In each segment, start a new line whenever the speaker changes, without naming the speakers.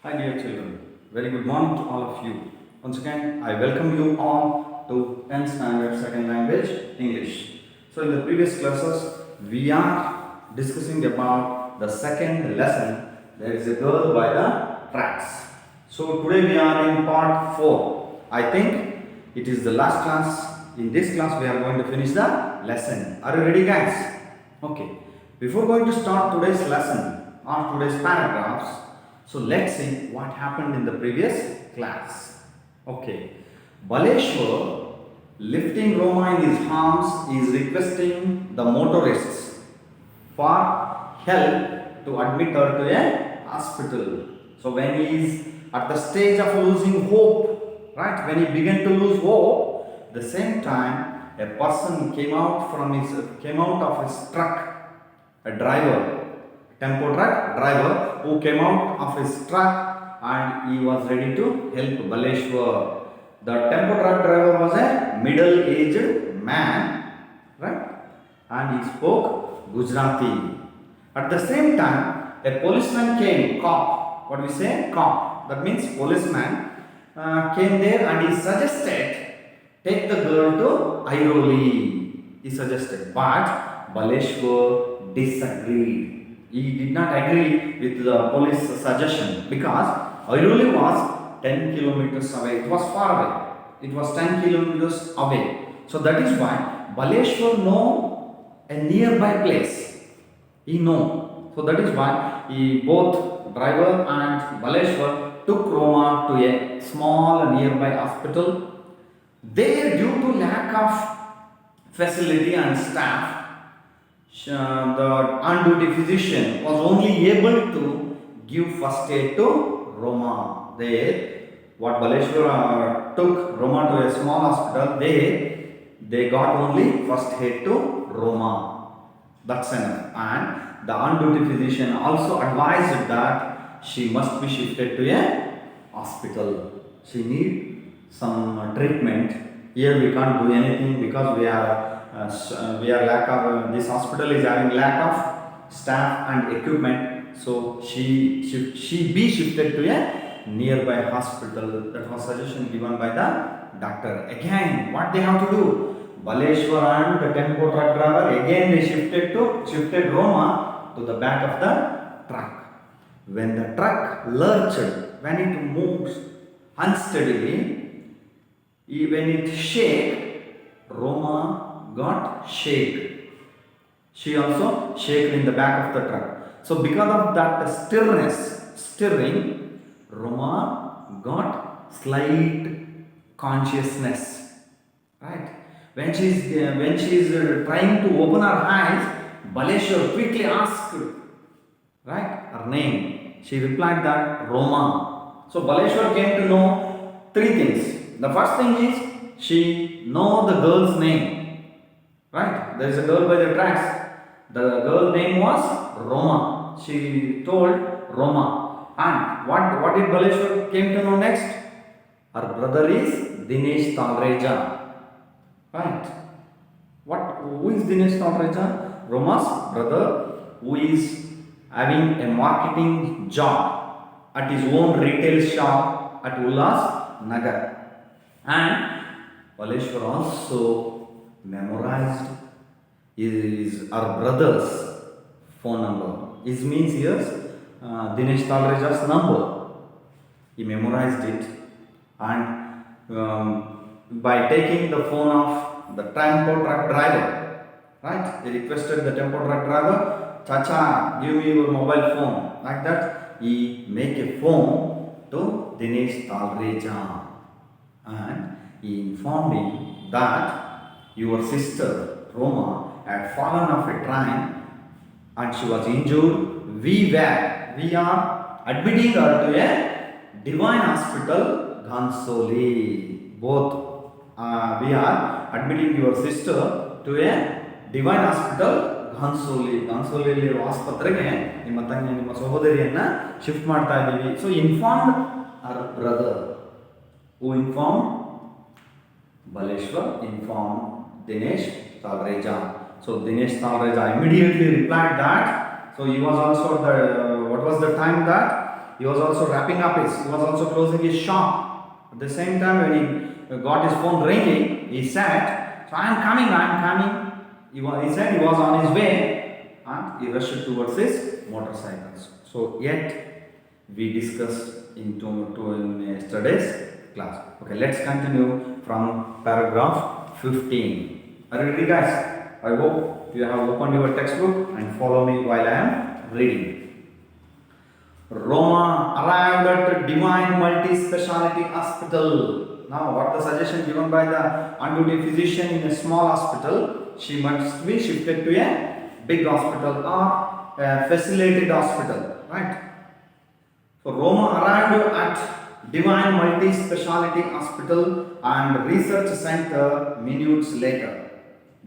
Hi dear children, very good morning to all of you. Once again, I welcome you all to 10th standard second language English. So in the previous classes, we are discussing about the second lesson. There is a girl by the tracks. So today we are in part 4. I think it is the last class. In this class we are going to finish the lesson. Are you ready guys? Okay. Before going to start today's lesson or today's paragraphs, so let's see what happened in the previous class. Okay. Baleshwar, lifting Roma in his arms, is requesting the motorists for help to admit her to a hospital. So when he is at the stage of losing hope, right? When he began to lose hope, the same time a person came out of his truck, a driver, tempo truck driver who came out of his truck and he was ready to help Baleshwar. The tempo truck driver was a middle-aged man, right? And he spoke Gujarati. At the same time, a policeman came, cop. What we say? Cop. That means policeman came there and he suggested take the girl to Airoli. He suggested, but Baleshwar disagreed. He did not agree with the police suggestion because Airoli was 10 kilometers away. It was far away. It was 10 kilometers away. So that is why Baleshwar know a nearby place. He know. So that is why both driver and Baleshwar took Roma to a small nearby hospital. There, due to lack of facility and staff, the on-duty physician was only able to give first aid to Roma. There, what Baleshwar took Roma to a small hospital, they got only first aid to Roma. That's enough. And the on-duty physician also advised that she must be shifted to a hospital. She need some treatment. Here we can't do anything because we are lack of this hospital is having lack of staff and equipment. So she be shifted to a nearby hospital. That was suggestion given by the doctor. Again, what they have to do? Baleshwar and the tempo truck driver again they shifted Roma to the back of the truck. When the truck lurched, when it moves unsteadily, when it shake, Roma got shake. She also shaken in the back of the truck. So because of that stirring, Roma got slight consciousness. Right? When she is trying to open her eyes, Baleshwar quickly asked, right, her name. She replied that Roma. So Baleshwar came to know three things. The first thing is she know the girl's name. Right? There is a girl by the tracks. The girl name was Roma. She told Roma. And what did Baleshwar came to know next? Her brother is Dinesh Talreja. Right? Who is Dinesh Talreja? Roma's brother who is having a marketing job at his own retail shop at Ullas Nagar. And Baleshwar also memorized our brother's phone number. It means here Dinesh Talreja's number. He memorized it and by taking the phone of the tempo truck driver, right? He requested the tempo truck driver, Chacha, give me your mobile phone. Like that, he make a phone to Dinesh Talreja and he informed him that your sister Roma had fallen off a train and she was injured. We are admitting her to a Divine Hospital, Ghansoli. Both we are admitting your sister to a Divine Hospital, Ghansoli. Ghansoliಯಲ್ಲಿರುವ ಆಸ್ಪತ್ರೆಗೆ ನಿಮ್ಮ ತಂಗಿ ನಿಮ್ಮ ಸಹೋದರಿಯನ್ನ shift ಮಾಡ್ತಾ ಇದ್ದೀವಿ. So informed her brother. Who informed? Baleshwar informed Dinesh Talreja. So Dinesh Talreja immediately replied that. So he was also what was the time that He was also wrapping up he was also closing his shop. At the same time, when he got his phone ringing, he said, "So I am coming." He said he was on his way and he rushed towards his motorcycles. So, yet we discussed in yesterday's class. Okay, let's continue from paragraph 15. Are you ready, guys? I hope you have opened your textbook and follow me while I am reading. Roma arrived at Divine Multi-Speciality Hospital. Now, what the suggestion given by the on-duty physician in a small hospital? She must be shifted to a big hospital or a facilitated hospital, right? So, Roma arrived at Divine Multi-Speciality Hospital and Research Center minutes later.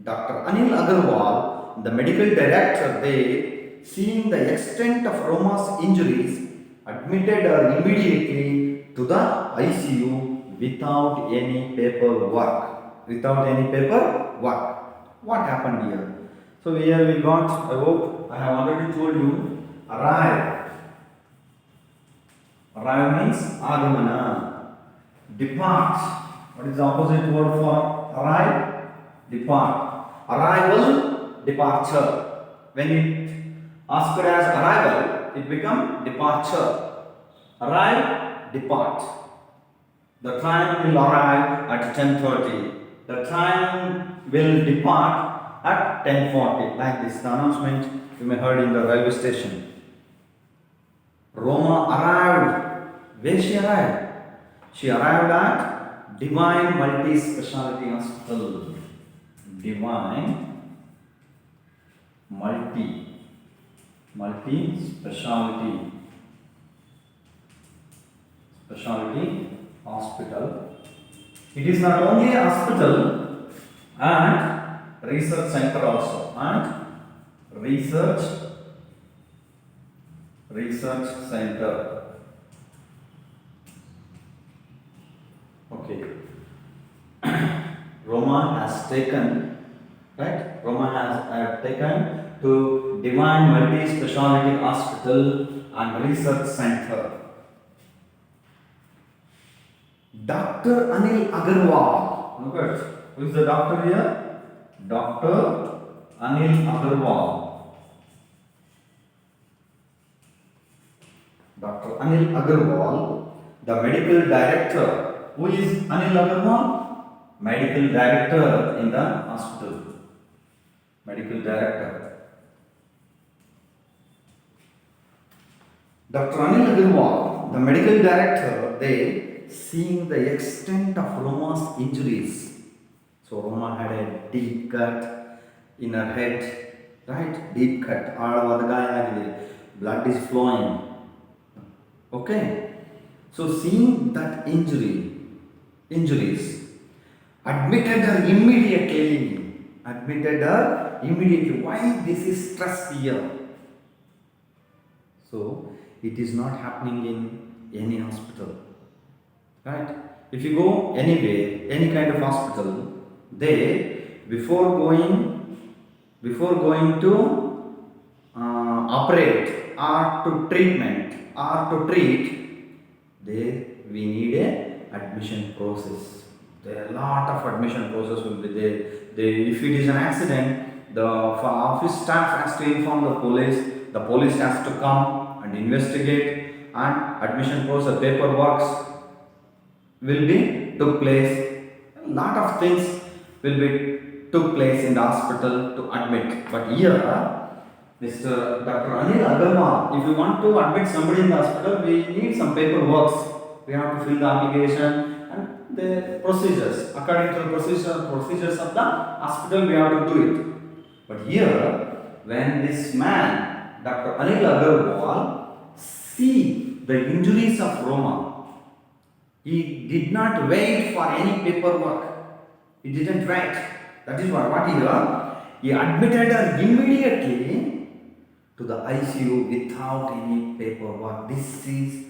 Dr. Anil Agarwal, the medical director there, seeing the extent of Roma's injuries, admitted her immediately to the ICU without any paperwork. Without any paperwork. What happened here? So here we got, I hope I have already told you, arrive. Arrive means agamana. Depart. What is the opposite word for arrive? Depart. Arrival, departure. When it asked as arrival, it becomes departure. Arrive, depart. The train will arrive at 10:30. The train will depart at 10:40. Like this, the announcement you may heard in the railway station. Roma arrived. Where she arrived? She arrived at Divine Multi-Speciality Hospital. Divine Multi-Speciality Hospital. It is not only a hospital and research center also, and research center. Okay. Roma has taken, right? Roma has taken to Divine Multi-Speciality Hospital and Research Center. Dr. Anil Agarwal. Look at, who is the doctor here? Dr. Anil Agarwal. Dr. Anil Agarwal, the medical director. Who is Anil Agarwal? Medical director in the hospital. Medical director. Dr. Anil Agarwal, the medical director, they seeing the extent of Roma's injuries. So Roma had a deep cut in her head, right? Deep cut. Blood is flowing. Okay. So seeing that injuries, admitted her immediately. Why this is stress here? So it is not happening in any hospital, right? If you go anywhere, any kind of hospital, they before going to operate or to treat, we need a admission process. There are a lot of admission process will be there. If it is an accident, the office staff has to inform the police. The police has to come and investigate, and admission process, paperwork will be took place. A lot of things will be took place in the hospital to admit. But here, Mr. Dr. Anil Agarwal, if you want to admit somebody in the hospital, we need some paperwork. We have to fill the application and the procedures. According to the procedures of the hospital, we have to do it. But here, when this man, Dr. Anil Agarwal, see the injuries of Roma, he did not wait for any paperwork. He didn't wait. That is what he admitted her immediately to the ICU without any paperwork. This is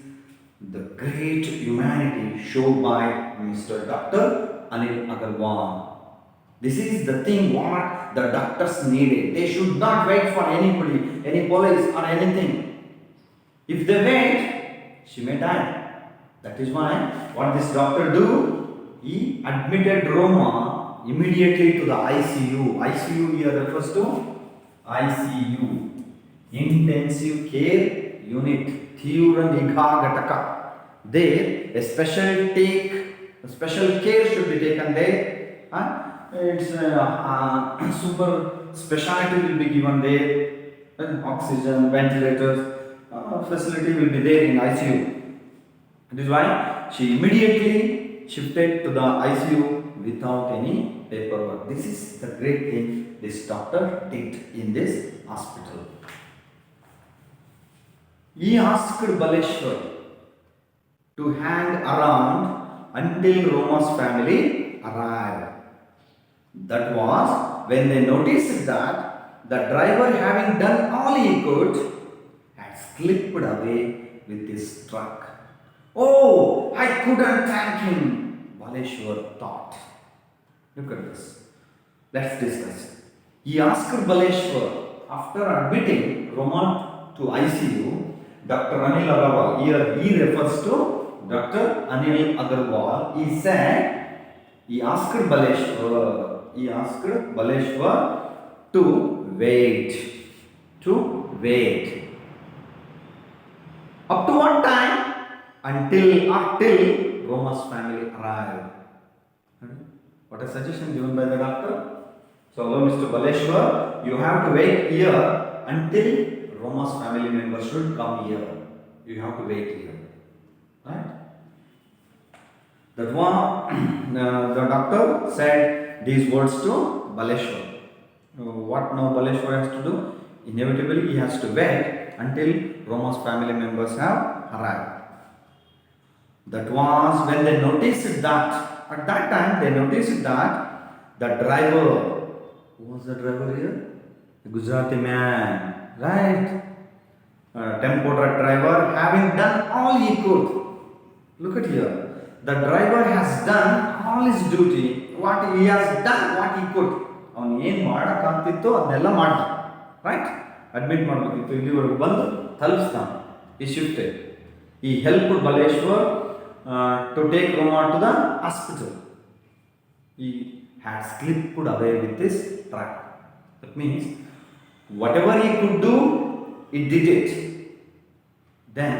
the great humanity shown by Mr. Dr. Anil Agarwal. This is the thing what the doctors needed. They should not wait for anybody, any police or anything. If they wait, she may die. That is why what this doctor do? He admitted Roma immediately to the ICU. ICU here refers to ICU, Intensive Care Unit, Tirura Nigha Ghataka. There, a special care should be taken there. It's super specialty will be given there. Oxygen, ventilators, facility will be there in ICU. That is why she immediately shifted to the ICU without any paperwork. This is the great thing this doctor did in this hospital. He asked Baleshwar to hang around until Roma's family arrived. That was when they noticed that the driver, having done all he could, had slipped away with his truck. Oh, I couldn't thank him, Baleshwar thought. Look at this. Let's discuss. He asked Baleshwar, after admitting Roma to ICU, Dr. Anil Agarwal, here he refers to Dr. Anil Agarwal, he asked Baleshwar to wait. Up to what time? Until Roma's family arrived. What a suggestion given by the doctor. So, Mr. Baleshwar, you have to wait here until Roma's family members should come here. You have to wait here. Right? That one, the doctor said these words to Baleshwar. What now Baleshwar has to do? Inevitably, he has to wait until Roma's family members have arrived. That was when they noticed that, at that time they noticed that the driver, who was the driver here? The Gujarati man, right? Tempo truck driver, having done all he could. Look at here. The driver has done all his duty. What he has done, what he could. ಅವನು ಏನು ಮಾಡೋಕ್ಕಾಗ್ತಿತ್ತು ಅದನ್ನೆಲ್ಲ ಮಾಡ್ದ, right? Admit ಮಾಡಬೇಕಿತ್ತು, ಇಲ್ಲಿವರೆಗೂ ಬಂದು ತಲುಪಿಸ್ತಾನೆ. ಈ shifted. He helped Baleshwar to take Roma to the hospital. He had slipped away with his truck. That means whatever he could do, he did it. Then,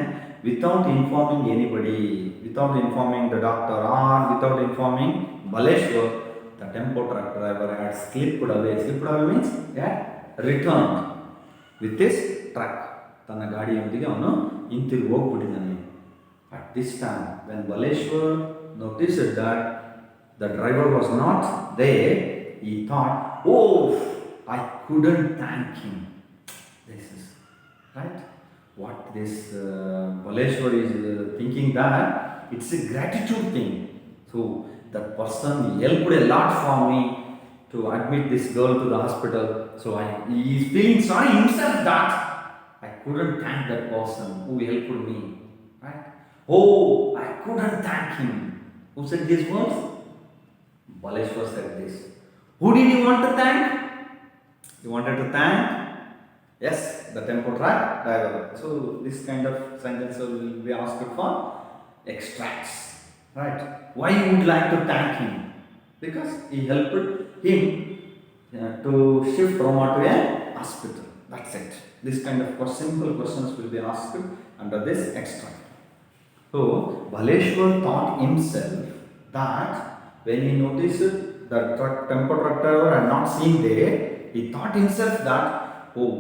without informing anybody, without informing the doctor or without informing Baleshwar, the tempo truck driver had slipped away. Slipped away means he had returned with his truck. ತನ್ನ ಗಾಡಿಯೊಂದಿಗೆ ಅವನು ಹಿಂತಿರುಗಿ ಹೋಗ್ಬಿಟ್ಟಿದ್ದಾನೆ. At this time, when Baleshwar noticed that the driver was not there, he thought, oh, I couldn't thank him. This is right. What this Baleshwar is thinking that it's a gratitude thing. So that person helped a lot for me to admit this girl to the hospital. So he is feeling sorry himself that I couldn't thank that person who helped me. Right? Oh, I couldn't thank him. Who said these words? Baleshwar said this. Who did he want to thank? He wanted to thank, yes, the tempo truck driver. So this kind of sentence will be asked for extracts. Right? Why you would like to thank him? Because he helped him to shift Roma to a hospital. That's it. This kind of simple questions will be asked under this extract. So Baleshwar thought himself that when he noticed the tempo truck driver had not seen there, he thought himself that, oh,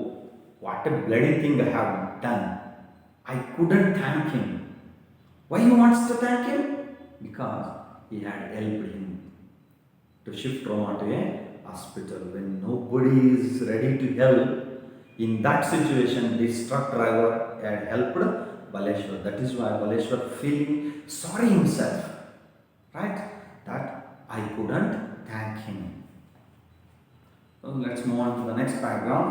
what a bloody thing I have done. I couldn't thank him. Why he wants to thank him? Because he had helped him to shift Roma to a hospital when nobody is ready to help. In that situation, this truck driver had helped Baleshwar. That is why Baleshwar feeling sorry himself, right? That I couldn't thank him. So let's move on to the next paragraph.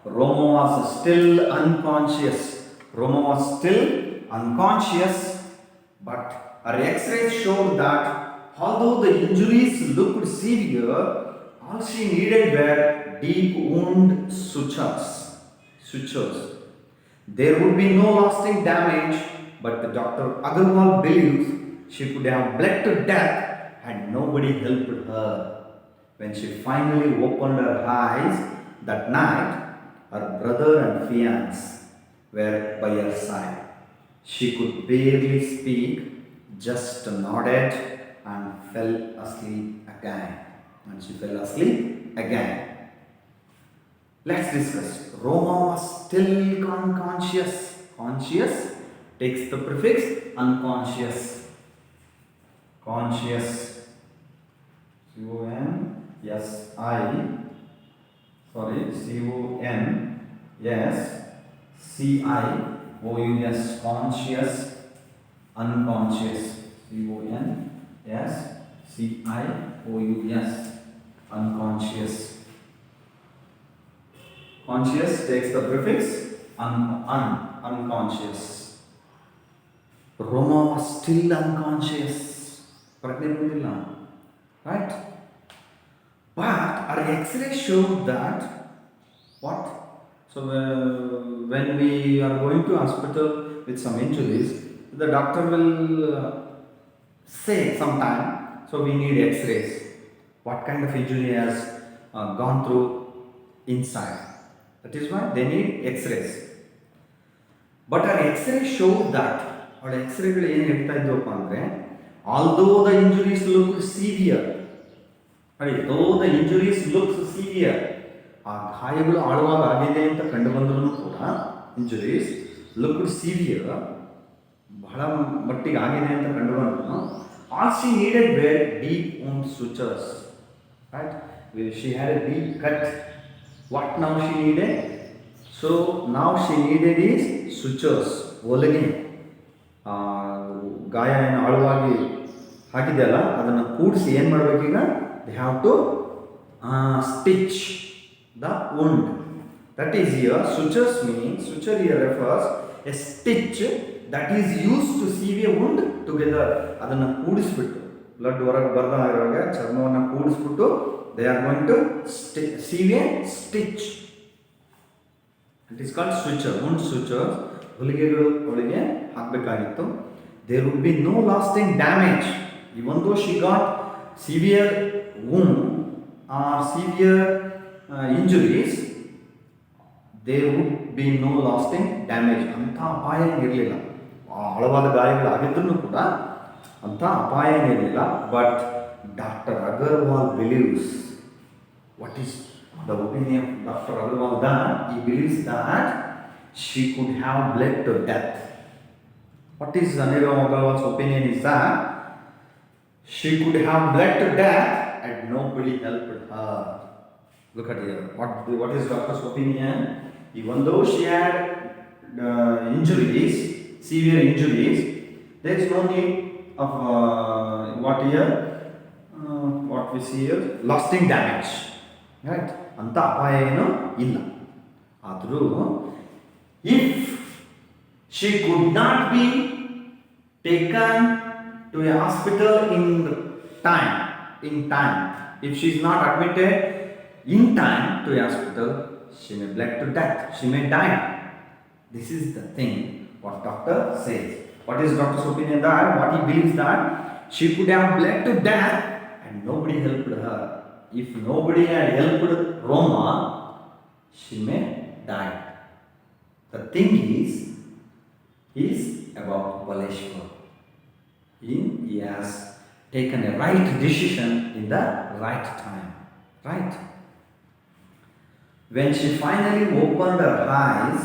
Roma was still unconscious. But her X-rays showed that although the injuries looked severe, all she needed were deep wound sutures. There would be no lasting damage but Dr. Agarwal believes she could have bled to death had nobody helped her. When she finally opened her eyes that night, her brother and fiance were by her side. She could barely speak, just nodded and fell asleep again. And she fell asleep again. Let's discuss. Roma was still unconscious. Conscious takes the prefix unconscious. Conscious. Conscious. Conscious. Unconscious. Conscious. Unconscious. Conscious takes the prefix unconscious. Roma was still unconscious. Right? But our X-ray showed that what? So when we are going to hospital with some injuries, the doctor will say sometime, so we need X-rays. What kind of injury has gone through inside? That is why they need X-rays. But our X-ray showed that, our X-ray although the injuries look severe, though the injuries look severe, ಆ ಗಾಯಗಳು ಆಳವಾಗಿ ಆಗಿದೆ ಅಂತ ಕಂಡು ಬಂದರೂ ಕೂಡ injuries look severe ಬಹಳ ಮಟ್ಟಿಗೆ ಆಗಿದೆ ಅಂತ ಕಂಡು ಬಂದ್ರು all she needed were deep own sutures right she had a deep cut what now she needed so now she needed is sutures ಹೊಲಿಗೆ ಗಾಯ ಏನು ಆಳವಾಗಿ ಹಾಕಿದೆಯಲ್ಲ ಅದನ್ನು ಕೂಡಿಸಿ ಏನು ಮಾಡಬೇಕೀಗ they have to stitch the wound. That is here, sutures means, suture here refers a stitch that is used to sew a wound together. ಅದನ್ನು ಕೂಡಿಸ್ಬಿಟ್ಟು ಬ್ಲಡ್ ಹೊರಗೆ ಬರ್ತಾ ಇರುವಾಗ ಚರ್ಮವನ್ನು ಕೂಡಿಸ್ಬಿಟ್ಟು they are going to sew a stitch. It is called suture, wound sutures. ಹೊಲಿಗೆಗಳು ಒಳಗೆ ಹಾಕಬೇಕಾಗಿತ್ತು. There would be no lasting damage even though she got severe wound or severe injuries, there would be no lasting damage. ಅಂಥ ಅಪಾಯ ಇರಲಿಲ್ಲ. ಆಳವಾದ ಗಾಯಗಳಾಗಿದ್ರೂ ಕೂಡ ಅಂಥ ಅಪಾಯ ಇರಲಿಲ್ಲ. But doctor Agarwal believes, what is the opinion of doctor Agarwal that he believes that she could have bled to death. What is Anirudh Agarwal's opinion is that she could have bled to death and nobody helped her. Look at here. What is doctor's opinion? Even though she had injuries, severe injuries, there is no need of what we see here, lasting damage. Right? Anta apaya eno illa. Adru, if she could not be taken to a hospital in time, if she is not admitted in time to a hospital, she may bled to death, she may die. This is the thing what doctor says. What is doctor's opinion that? What he believes that she could have bled to death and nobody helped her. If nobody had helped Roma, she may die. The thing is about Baleshwar. He has taken a right decision in the right time. Right? When she finally opened her eyes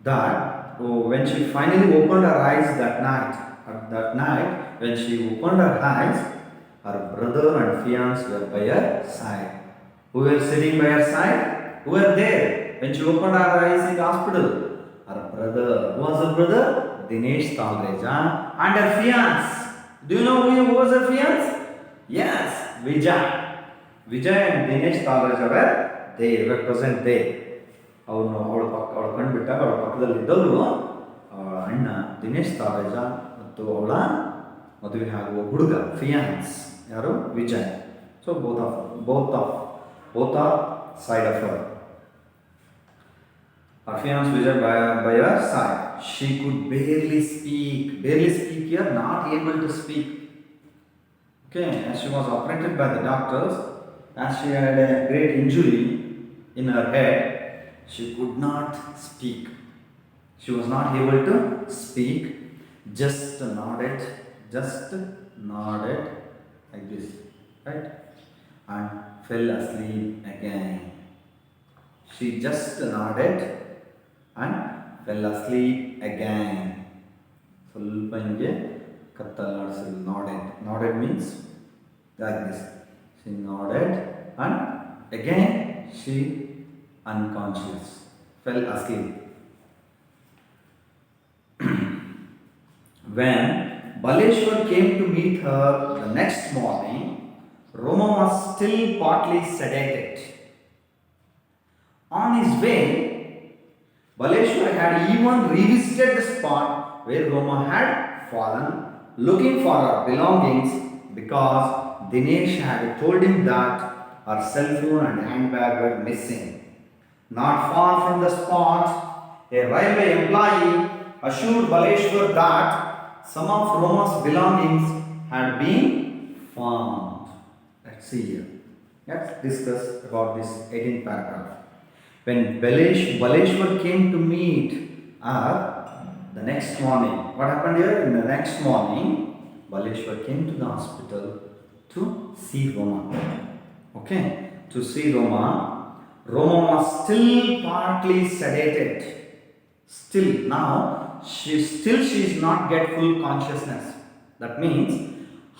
that night, when she opened her eyes, her brother and fiance were by her side. Who were sitting by her side? Who were there when she opened her eyes in the hospital? Her brother. Who was her brother? Dinesh Talreja and her fiance. Do you know who was her fiance? Yes, Vijay and Dinesh Talreja were they represent they. ಅವಳು ಕಂಡುಬಿಟ್ಟಾಗ ಅವಳ ಪಕ್ಕದಲ್ಲಿದ್ದವರು ಅಣ್ಣ ದಿನೇಶ್ ತಾರೇಜ ಮತ್ತು ಅವಳ ಮದುವೆ ಆಗುವ ಹುಡುಗ ಫಿಯಾನ್ಸ್ ಯಾರು Vijay. So both are side of her. Her fiance visited by her side. She could barely speak. Barely speak here, not able to speak. Okay, as she was operated by the doctors, as she had a great injury in her head, she could not speak. She was not able to speak, just nodded like this, right? And fell asleep again. She just nodded and fell asleep again. ಸ್ವಲ್ಪ ಹಿಂಗೆ ಕತ್ತಲಾಡಿಸಿದ್ರು nodded means like this. She nodded and again she unconscious, fell asleep. When Baleshwar came to meet her the next morning, Roma was still partly sedated. On his way, Baleshwar had even revisited the spot where Roma had fallen, looking for her belongings because Dinesh had told him that her cell phone and handbag were missing. Not far from the spot, a railway employee assured Baleshwar that some of Roma's belongings had been found. Let's see here. Let's discuss about this 18th paragraph. When Baleshwar came to meet her the next morning, what happened here? In the next morning, Baleshwar came to the hospital to see Roma. Okay, to see Roma. Roma was still partly sedated. Still, now she is not get full consciousness. That means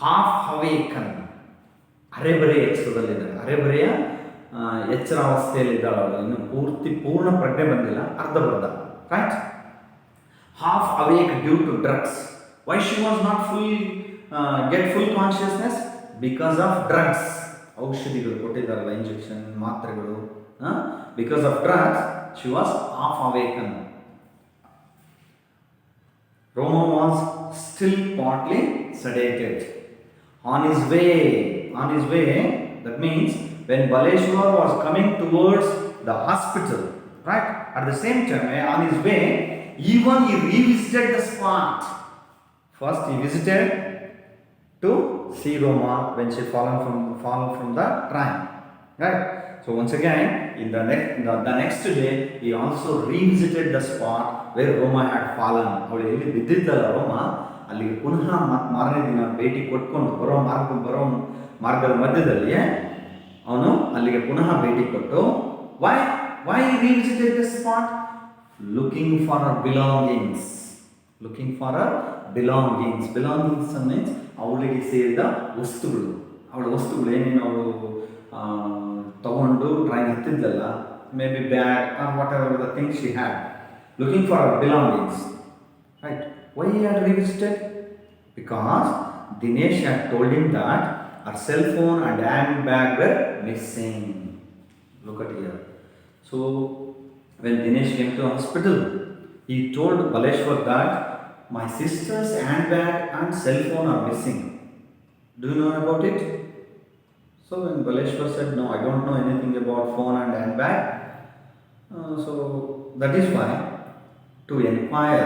half awakened. ಅರೆಬರೆ ಎಚ್ಚರದಲ್ಲಿದ್ದಾರೆ. ಅರೆಬರೆಯ ಎಚ್ಚರಾವಸ್ಥೆಯಲ್ಲಿದ್ದಾಳೆ ಅವಳು. ಇನ್ನು ಪೂರ್ಣ ಪ್ರಜ್ಞೆ ಬಂದಿಲ್ಲ, ಅರ್ಧಬರ್ಧ. Right? Half awake due to drugs. Why she was not get full consciousness? Because of drugs. ಔಷಧಿಗಳು ಕೊಟ್ಟಿದ್ದಾರಲ್ಲ, injection, ಮಾತ್ರೆಗಳು. Because of drugs she was half awaken. Roma was still partly sedated. On his way, that means when Baleshwar was coming towards the hospital, right? At the same time, on his way, even he revisited the spot. First, he visited to see Roma when she fallen from the train, right? So once again, in the next day, he also revisited the spot where Roma had fallen. ಅವಳು ಎಲ್ಲಿ ಬಿದ್ದಿದ್ದಲ್ಲ ರೋಮಾ, ಅಲ್ಲಿಗೆ ಪುನಃ ಮಾರನೇ ದಿನ ಭೇಟಿ ಕೊಟ್ಕೊಂಡು ಬರೋ ಮಾರ್ಗದ ಮಧ್ಯದಲ್ಲಿ ಅವನು ಅಲ್ಲಿಗೆ ಪುನಃ ಭೇಟಿ ಕೊಟ್ಟು why he revisited the spot? Looking for her belongings. Belongings means ಅವಳಿಗೆ ಸೇರಿದ ವಸ್ತುಗಳು. ಅವಳ ವಸ್ತುಗಳು ಏನೇನು ಅವಳು ತಗೊಂಡು ಟ್ರೈನ್ ಹತ್ತಿದ್ದಲ್ಲ, maybe bag or whatever the things she had. Looking for her belongings. Right? Why he had revisited? Because Dinesh had told him that her cell phone and handbag were missing. Look at here. So, when Dinesh came to hospital, he told Baleshwar that my sister's handbag and cell phone are missing. Do you know about it? So, when Baleshwar said, no, I don't know anything about phone and handbag, so that is why to inquire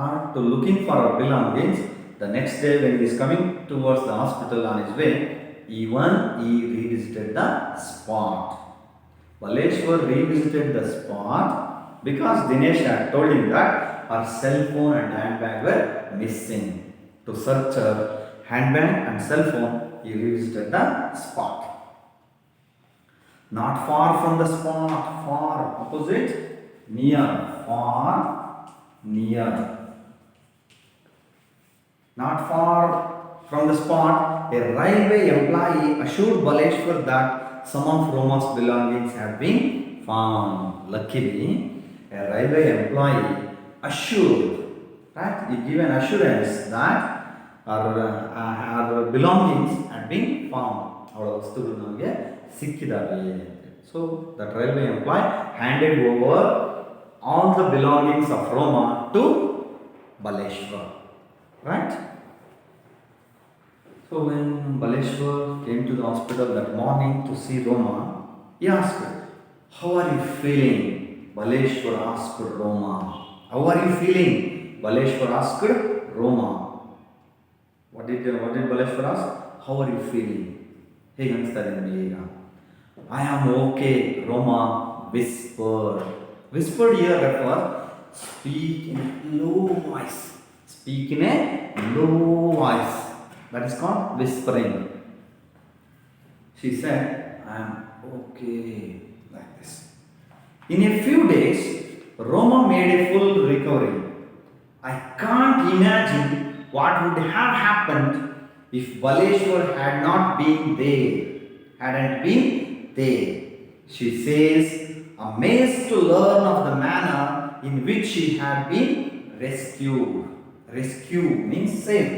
or to looking for our belongings, the next day when he is coming towards the hospital on his way, even he revisited the spot. Baleshwar revisited the spot because Dinesh had told him that her cell phone and handbag were missing. To search her handbag and cell phone, he revisited the spot. Not far from the spot, far opposite, near, far, near. Not far from the spot, a railway employee assured Baleshwar that some of Roma's belongings had been found. Luckily, a railway employee assured, right? He gave an assurance that our belongings had been found. ಅವಳ ವಸ್ತುಗಳು ನಮಗೆ ಸಿಕ್ಕಿದಾವೆ. So that railway employee handed over all the belongings of Roma to Baleshwar, right? So when Baleshwar came to the hospital that morning to see Roma, he asked her, how are you feeling? Baleshwar asked Roma. How are you feeling? Baleshwar asked Roma. What did Baleshwar ask? How are you feeling? ಹೇಗೆ ಅನಿಸ್ತಾ ಇದೆ ನಿಮಗೆ ಈಗ? I am okay, Roma whispered. Whispered here refers speak in a low voice. Speak in a low voice. That is called whispering. She said, I am okay, like this. In a few days, Roma made a full recovery. I can't imagine what would have happened if Baleshwar had not been there, hadn't been there. She says, amazed to learn of the manner in which she had been rescued. Rescue means save.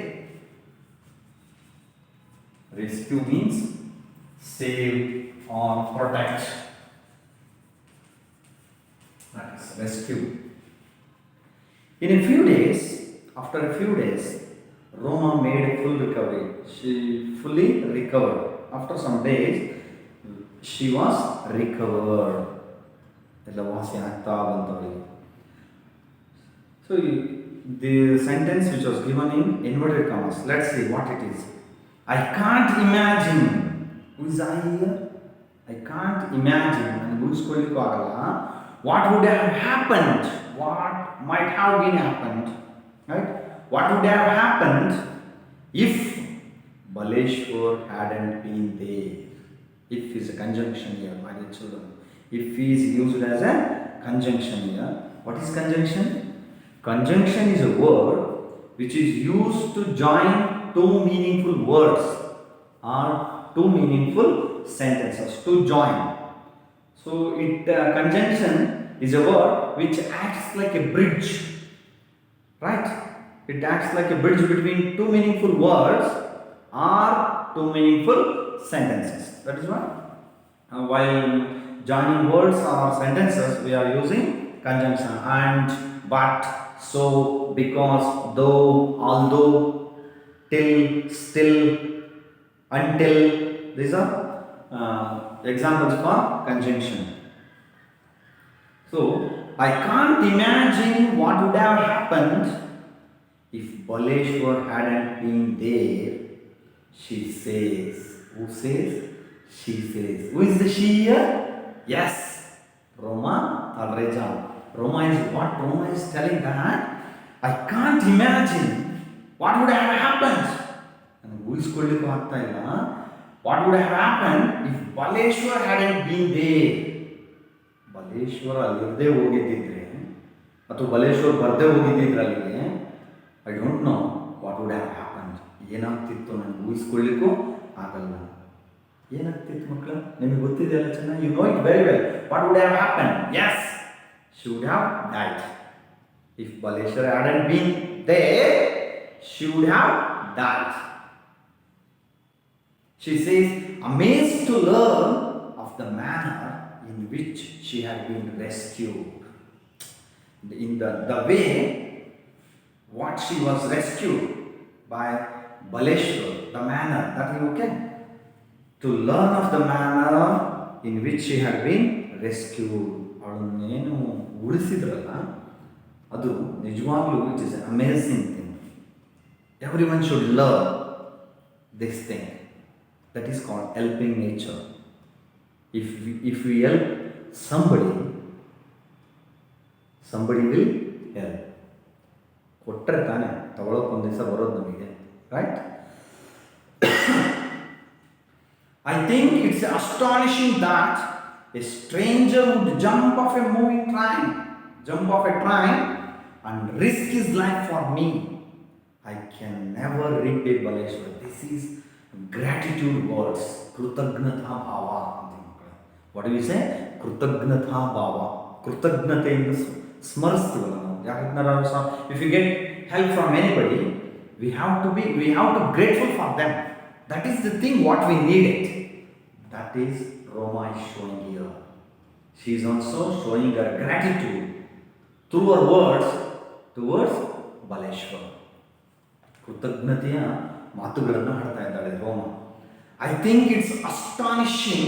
Rescue means save or protect. That is rescue. In a few days, after a few days, Roma made a full recovery. She fully recovered. After some days, she was recovered. So the sentence which was given in inverted commas, let's see what it is. I can't imagine. Who is I here? I can't imagine. What would have happened? What might have been happened? Right? What would have happened if Baleshwar hadn't been there? If is a conjunction here, my dear children. If is used as a conjunction here. What is conjunction? Conjunction is a word which is used to join two meaningful words or two meaningful sentences. To join. So conjunction is a word which acts like a bridge. Right? It acts like a bridge between two meaningful words or two meaningful sentences. That is why while joining words or sentences we are using conjunction. And, but, so, because, though, although, till, still, until. These are examples for conjunction. So, I can't imagine what would have happened if Baleshwar hadn't been there. She says. Who says? She says. Who is the she here? Yes. Roma Alreja. Roma is what? Roma is telling that I can't imagine what would have happened. And who is going to what would have happened if Baleshwar hadn't been there? Baleshwar ಅಲ್ಲಿರದೇ ಹೋಗಿದ್ದಿದ್ರೆ ಅಥವಾ ಬಲೇಶ್ವರ್ ಬರದೇ ಹೋಗಿದ್ದಿದ್ರೆ ಅಲ್ಲಿಗೆ I don't know what would have happened. ಏನಾಗ್ತಿತ್ತು ನನಗೆ ಊಹಿಸ್ಕೊಳ್ಳಿಕ್ಕೂ ಆಗಲ್ಲ. ಏನಾಗ್ತಿತ್ತು ಮಕ್ಕಳು? ನಿಮಗೆ ಗೊತ್ತಿದೆಯಲ್ಲ ಚೆನ್ನಾಗಿ. You know it very well. What would have happen? Yes, she would have died. If Baleshwar hadn't been there, she would have died. She says, amazed to learn of the manner in which she had been rescued. In the way what she was rescued by Baleshwar, the manner, that is okay. To learn of the manner in which she had been rescued. ಅವಳನ್ನೇನು ಉಳಿಸಿದ್ರಲ್ಲ ಅದು ನಿಜವಾಗ್ಲೂ it is amazing thing. Every one should learn this thing. That is called helping nature. If we help somebody will help. ಕೊಟ್ಟರೆ ತಾನೆ ತಗೊಳ್ಳೋಕೆ ಒಂದು ದಿವಸ ಬರೋದು ನಮಗೆ, right? I think it's astonishing that a stranger would jump off a train and risk his life for me. I can never repay Baleshwar. This is gratitude words. Krutagnatha bhava. What do we say? Krutagnatha bhava. ಕೃತಜ್ಞತೆಯಿಂದ ಸ್ಮರಿಸ್ತೀವಲ್ಲ ನಾವು. ಯಾಕಂದ್ರೆ if you get help from anybody, we have to be grateful for them. That is the thing what we needed. That is Roma is showing here. She is also showing her gratitude through her words towards Baleshwar. ಕೃತಜ್ಞತೆಯ ಮಾತುಗಳನ್ನು ಹಾಡ್ತಾ ಇದ್ದಾಳೆ ರೋಮ. I think it's astonishing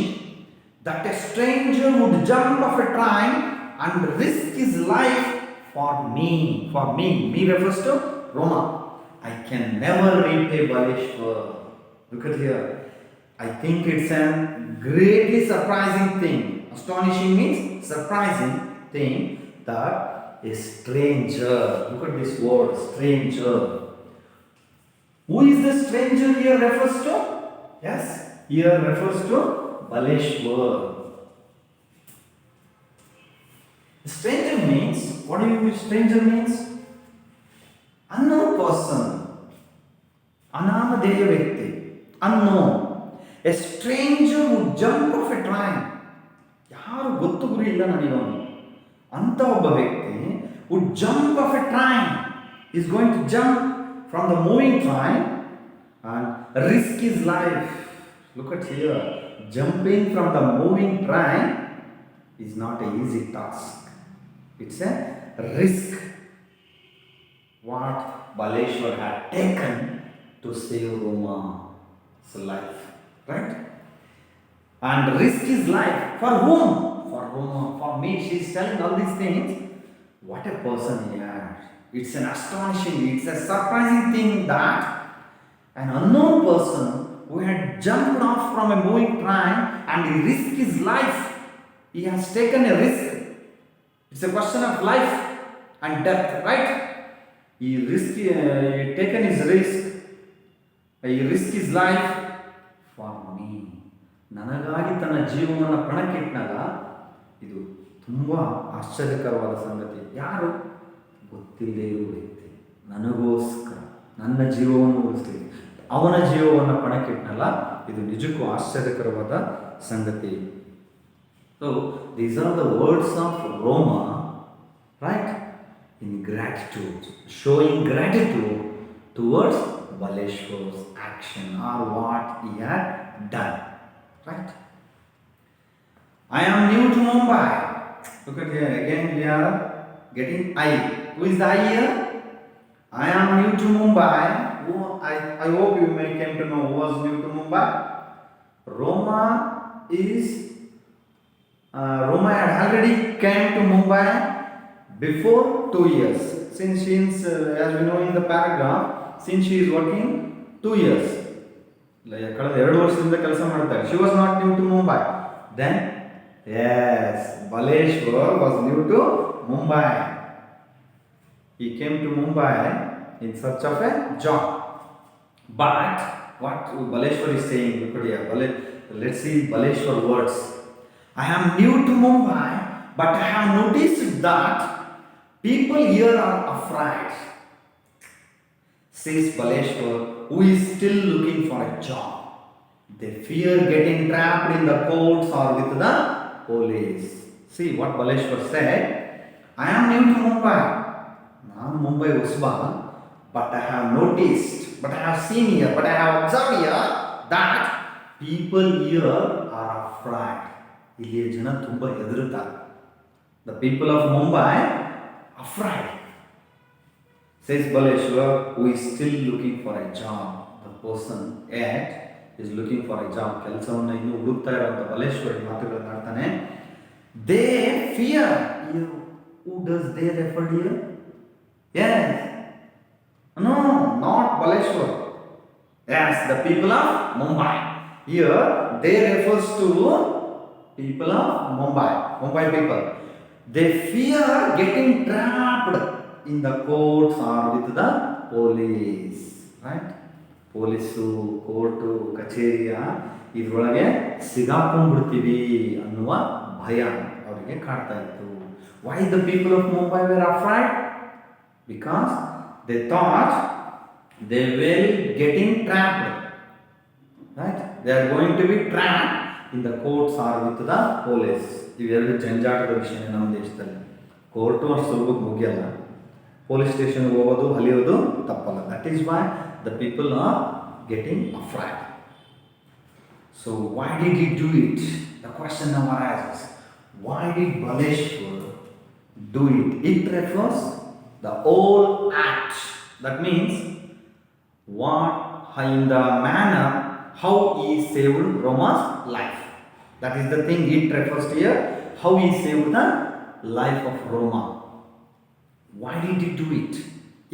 that a stranger would jump off a train and risk his life for me. For me. Me refers to Roma. I can never repay Baleshwar. Look at here. I think it's a greatly surprising thing. Astonishing means surprising thing that a stranger. Look at this word, stranger. Who is the stranger here refers to? Yes, here refers to Baleshwar. Stranger means, what do you mean stranger means? Unknown person. Anamadeya Vyakti. Unknown. A stranger would jump off a train. ಯಾರು ಗೊತ್ತು ಗುರಿ ಇಲ್ಲ ನನಗವನು ಅಂತ ಒಬ್ಬ ವ್ಯಕ್ತಿ would jump off a train. Is going to jump from the moving train and risk his life. Look at here. Jumping from the moving train is not an easy task. It's a risk what Baleshwar had taken to save Roma's life. Right? And risk his life. For whom? For Roma. For me. She is telling all these things. What a person he had. It's an astonishing, it's a surprising thing that an unknown person who had jumped off from a moving train and he risked his life. He has taken a risk. It's a question of life and death, right? He taken his risk. He risked his life for me. ನನಗಾಗಿ ತನ್ನ ಜೀವನವನ್ನು ಪಣಕ್ಕಿಟ್ಟಾಗ ಇದು ತುಂಬ ಆಶ್ಚರ್ಯಕರವಾದ ಸಂಗತಿ. ಯಾರು? ಗೊತ್ತಿಲ್ಲದೇ ಇರುವ ವ್ಯಕ್ತಿ ನನಗೋಸ್ಕರ ನನ್ನ ಜೀವವನ್ನು ಉಳಿಸ್ಲಿಕ್ಕೆ ಅವನ ಜೀವವನ್ನು ಪಣಕ್ಕಿಟ್ನಲ್ಲ, ಇದು ನಿಜಕ್ಕೂ ಆಶ್ಚರ್ಯಕರವಾದ ಸಂಗತಿ. So these are the words of ರೋಮಾ, right, in gratitude, showing gratitude towards Baleshwar's action or what he had done. Right? I am new to Mumbai. Look at here again. We are getting I. Who is the I here? I am new to Mumbai. I hope you may came to know who was new to Mumbai. Roma had already came to Mumbai before 2 years. Since as we know in the paragraph, since she is working 2 years. ಕಳೆದ 2 ವರ್ಷದಿಂದ ಕೆಲಸ ಮಾಡ್ತಾರೆ. She was not new to Mumbai. Then, yes, Baleshwar was new to Mumbai. He came to Mumbai in search of a job. But what Baleshwar is saying, look at here. Let's see Baleshwar words. I am new to Mumbai, but I have noticed that people here are afraid. Says Baleshwar, who is still looking for a job. They fear getting trapped in the courts or with the police. See what Baleshwar said. I am new to Mumbai. Naan Mumbai Usba, but I have noticed, but I have seen here, but I have observed here that people here are afraid. Illiya jana tumba ಹೆದರುತ್ತಾರೆ. The people of Mumbai afraid. Says Baleshwar, who is still looking for a job. The person yet is looking for a job. ಕೆಲಸವನ್ನು ಇನ್ನೂ ಹುಡುಕ್ತಾ ಇರುವಂತ ಬಲೇಶ್ವರ್ ಮಾತುಗಳನ್ನು ಆಡ್ತಾನೆ. They fear. Who does they refer here? Yes. No, not Baleshwar. Yes, the people of Mumbai. Here, they refers to people of Mumbai people. They fear getting trapped in the courts or with the police, right? Police, court, ಕಚೇರಿಯ ಇದರೊಳಗೆ ಸಿಗಾಕೊಂಡ್ಬಿಡ್ತೀವಿ ಅನ್ನುವ ಭಯ ಅವರಿಗೆ ಕಾಡ್ತಾ ಇತ್ತು. Why the people of Mumbai were afraid? Because they thought they were getting trapped, right? They are going to be trapped in the courts or with the police. ಇವೆರಡು ಜಂಜಾಟದ ವಿಷಯ ನಮ್ಮ ದೇಶದಲ್ಲಿ. ಕೋರ್ಟು ಅಷ್ಟು ಸುಲಭಕ್ಕೆ ಮುಗಿಯಲ್ಲ, ಪೊಲೀಸ್ ಸ್ಟೇಷನ್ಗೆ ಹೋಗೋದು ಅಲಿಯೋದು ತಪ್ಪಲ್ಲ. That is why the people are getting afraid. So why did he do it? The question now arises. Why did Baleshwar do it? It refers the whole act. That means in the manner how he saved Roma's life. That is the thing it refers to here. How he saved the life of Roma. Why did he do it?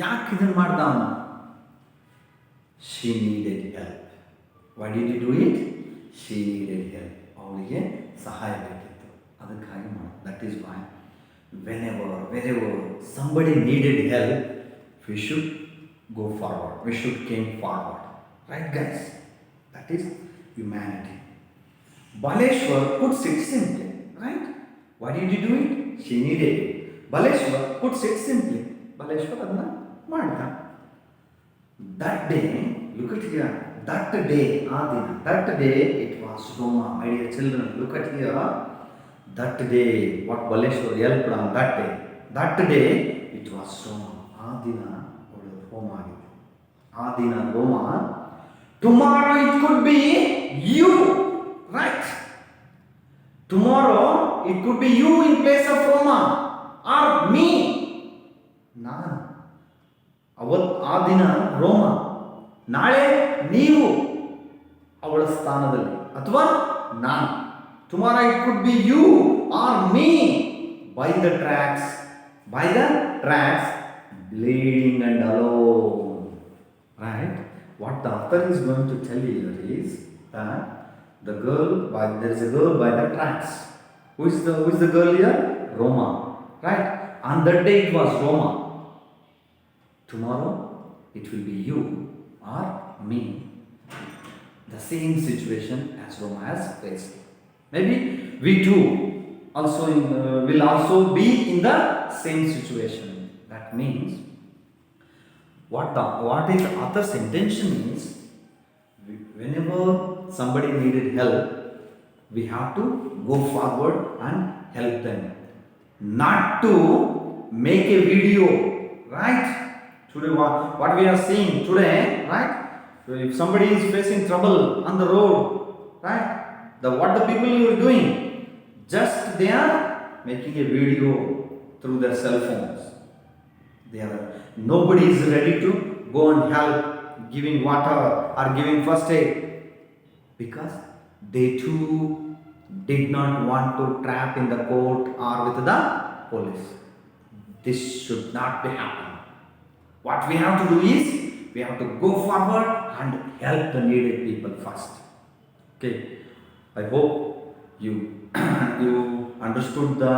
ಯಾಕೆ ಇದನ್ನು ಮಾಡ್ದ ಅವನು? She needed help. Why did he do it? She needed help. ಅವಳಿಗೆ ಸಹಾಯ ಬೇಕಿತ್ತು, ಅದಕ್ಕಾಗಿ ಮಾಡಿ. That is why wherever somebody needed help, we should go forward. We should came forward. Right, guys? That is humanity. Baleshwar puts it simply, right? Why did he do it? She needed it. Baleshwar puts it simply. Baleshwar adna ಮಾಡ್ದ. That day, look at here. That day, Adina. That day it was Roma. My dear children, look at here. That day, what Baleshwar helped on that day. That day it was Roma. Adina Roma. Adina Roma. Tomorrow it could be you, right? Tomorrow it could be you in place of Roma or me. ನಾನು ಆ ದಿನ ರೋಮ, ನಾಳೆ ನೀವು ಅವಳ ಸ್ಥಾನದಲ್ಲಿ ಅಥವಾ ನಾನು. Tomorrow it could be you or me by the tracks, bleeding and alone. Right? What the author is going to tell you is that there is a girl by the tracks. Who is the girl here? Roma. Right? On that day it was Roma. Tomorrow it will be you or me. The same situation as Roma has faced. Maybe we too will also be in the same situation. That means what is the author's intention is, whenever somebody needed help, we have to go forward and help them. Not to make a video, right? Today what we are seeing today, right? If somebody is facing trouble on the road, right? What the people are doing? Just they are making a video through their cell phones. Nobody is ready to go and help, giving water or giving first aid, because they too did not want to trap in the court or with the police. This should not be happening. What we have to do is, we have to go forward and help the needed people first. Okay, I hope you understood the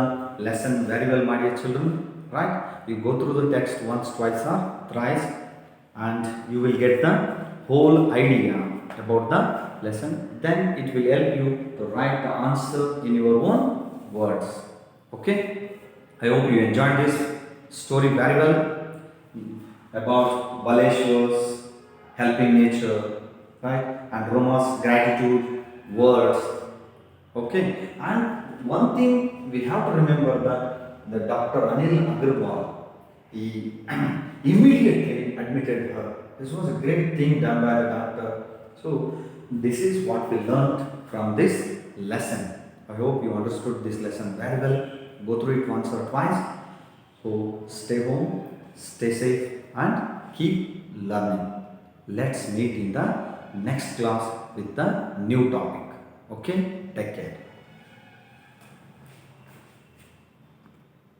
lesson very well, my dear children. Right? You go through the text once, twice or thrice, and you will get the whole idea about the lesson. Then it will help you to write the answer in your own words. Okay? I hope you enjoyed this story very well about Baleshwar's helping nature, right? And Roma's gratitude words. Okay? And one thing we have to remember, that the Dr. Anil Agarwal, he immediately admitted her. This was a great thing done by the doctor. So this is what we learned from this lesson. I hope you understood this lesson very well. Go through it once or twice. So stay home, stay safe, and keep learning. Let's meet in the next class with the new topic. Okay? Take care.